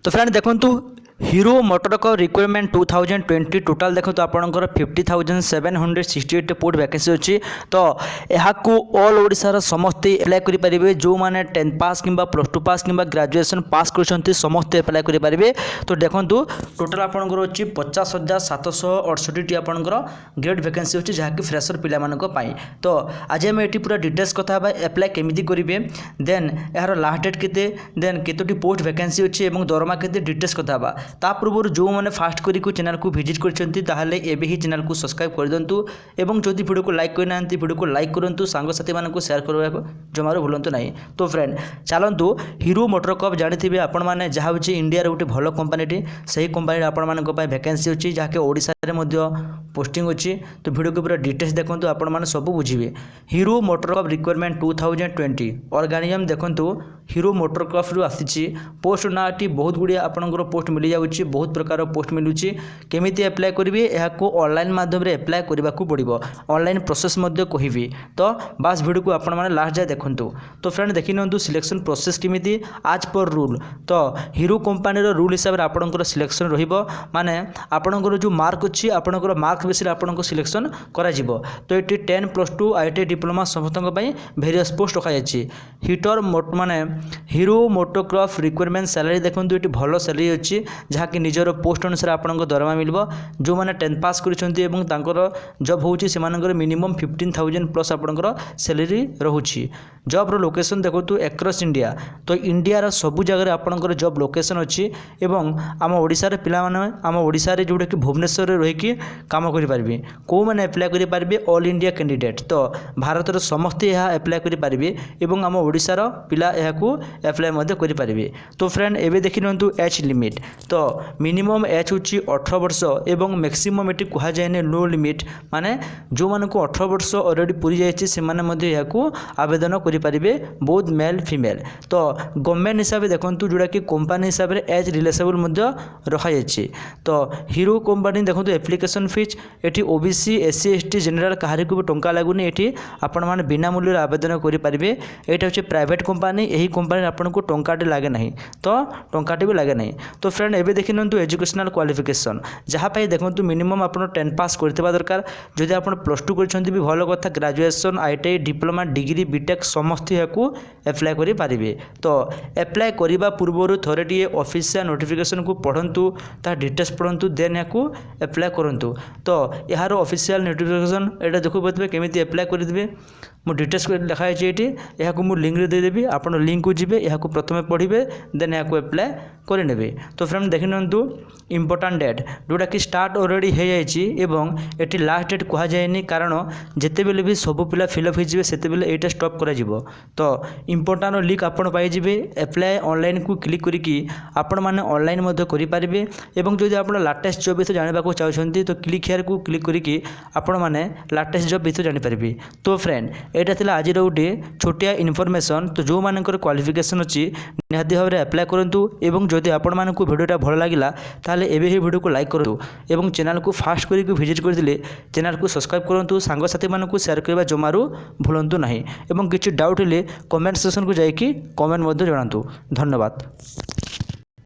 तो फ्रेंड देखो hero मोटरकप requirement 2020 total देखो आपंकर 50,768 पोस्ट वैकेंसी अच्छी। तो यहाँ ऑल ओडिशार समस्ते एप्लाय करेंगे जो मैंने 10th पास कि +2 पास कि ग्रेजुएशन पास कर समस्ते एप्लाय करेंगे। तो देखो टोटाल आपंकर अच्छी 50,768 आपंकर ग्रेड वैकेंसी अच्छी जहाँकि फ्रेशर पाई। तो आज आम ये पूरा डिटेल्स कथा एप्लाय केमी करेंगे देन यार लास्ट डेट केते देन केतोटी पोस्ट वैकेंसी अच्छी और दरमा केते डिटेल्स कथा ता पूर्व जो मैंने फास्ट करी चैनल को विजिट करते ही चैनल को सब्सक्राइब कर दिंतु एवं जदि वीडियो को लाइक करना वीडियो को लाइक करूँ सांगसाथी मानक शेयर करने जमार भूलु ना। तो फ्रेंड चलतु हीरो मोटरकप जानते आपण मैंने जहाँ हूँ इंडिया गोटे भल कंपानी से कंपानी आपण मान वैकेंसी अच्छी जहाँकि ओडिशा पोस्टिंग अच्छी। तो वीडियो को पूरा डिटेल्स देखो आपण मैंने सब बुझे। हीरो मोटरकप रिक्वायरमेंट 2020 ऑर्गेनिजम देखो हीरो मोटरकप रु आसी पोस्ट नाटी बहुत गुड़िया आपंकर पोस्ट मिल जाऊँगी बहुत प्रकार पोस्ट मिलूँ केमी एप्लाय करेंगे यहाँ ऑनलाइन माध्यम एप्लाय करने को पड़ो ऑनलाइन प्रोसेस कहि। तो बास वीडियो को आपण मैंने लास्ट जाए देखूँ। तो फ्रेंड देखी नि सिलेक्शन प्रोसेस केमी आज पर रूल। तो हीरो कंपानी रूल हिसाब से आपंकर सिलेक्शन रने आपंकर जो मार्क अच्छी आपंकर मार्क बेस आपको सिलेक्शन करा। तो ये 10+2 ITI डिप्लोमा समस्त भेरियस पोस्ट रखाई। हिटर माने हीरो मोटरकप रिक्वायरमेंट सैलरी देखो ये भल सैलरी अच्छी जहाँकि निजर पोस्ट अनुसार आपको दरमा मिल जो मैंने 10th पास कर जब हो मिनिमम 15,000+ आपंकर सैलरी रोचे। जॉब रो लोकेशन देखो एक्रॉस इंडिया। तो इंडिया सबू जगह आपंकर जॉब लोकेशन अच्छी एवं आम ओडिशार पिला माने आम ओडिशारे जोटा कि भुवनेश्वर रहीकि काम करेंगे कौ मैंने एप्लाय करेंगे ऑल इंडिया कैंडिडेट। तो भारतर समस्ते यह एप्लाय करेंगे एवं आम ओडिशार पिला यह एप्लाय करेंगे। तो फ्रेंड एवं देखी नि एज लिमिट। तो मिनिमम एज हूँ 18 वर्ष एवं मैक्सिमम ये कहुए नो लिमिट माने जो मानक 18 वर्ष अलरेडी पूरी जाए आवेदन करेंगे बोथ मेल फीमेल। तो गवर्नमेंट हिसाब से देखो जोटा कि कंपानी हिसाब से एज रिलेसेबल रखाई। तो हीरो कंपानी देखो एप्लिकेशन फीस ये OBC SC ST जेनेराल कहारी को भी टंका लगुनि ये आपण मैंने बिना मूल्य आवेदन करेंगे। यहाँ हूँ प्राइवेट कंपानी यही कंपानी आपको टंकाटे लगे ना तो टंकाटे भी लगे ना। तो फ्रेंड एवं देखी नि एजुकेशनल क्वालिफिकेशन जहाँ देखो मिनिमम आप 10 पास करथिबा दरकार जदि आप +2 कर भी भल कथा graduation ITI diploma degree BTech समस्त यहाँ एप्लाय करेंगे। तो एप्लाय करने पूर्व थे ऑफिशियल नोटिफिकेशन को पढ़ंतु ता डिटेल्स पढ़ंतु देन यहाँ एप्लाय करंतु। तो यार ऑफिशियल नोटिफिकेशन यहाँ देखो पारे केमी एप्लाय करेंगे मो डिटेल्स लिखाई ये यहाँ मुझे लिंक देदेवी आप लिंक को जी यहाँ प्रथम पढ़े देन यहाँ एप्लाय करे। तो फ्रेंड देखी नि इंपोर्टाट डेट जोटा कि स्टार्ट ऑलरेडी हो जाए ये लास्ट डेट कहुए कारण जिते बेले भी सब पिला फिलअप हो से यहाँ स्टॉप कर। तो इंपोर्टाट लिंक आप पाइबे एप्लाय ऑनलाइन को क्लिक करके आपण मैंने ऑनलाइन करेंगे। और जब आप लाटेस्ट जॉब विषय जानवा चाहते तो क्लिक हेयर को क्लिक करके आपण मैंने लाटेस्ट जॉब विषय जानीपारे। तो फ्रेंड यहाँ था आज गोटे छोटिया इनफॉरमेशन। तो जो मानकर क्वालिफिकेशन अच्छी निहाती भाव में एप्लाय करूँ एवं जदि आपण मानक वीडियोटा भल लगा ताले एबे ही वीडियो को लाइक करूँ एवं चैनल को फास्ट करके विजिट करते चैनल को सब्सक्राइब करूँ सांगसाथी मानक शेयर करने जमारू भूलु ना। एवं किसी डाउट हेले कमेंट सेक्शन को जाकि कमेंट जनातु। धन्यवाद।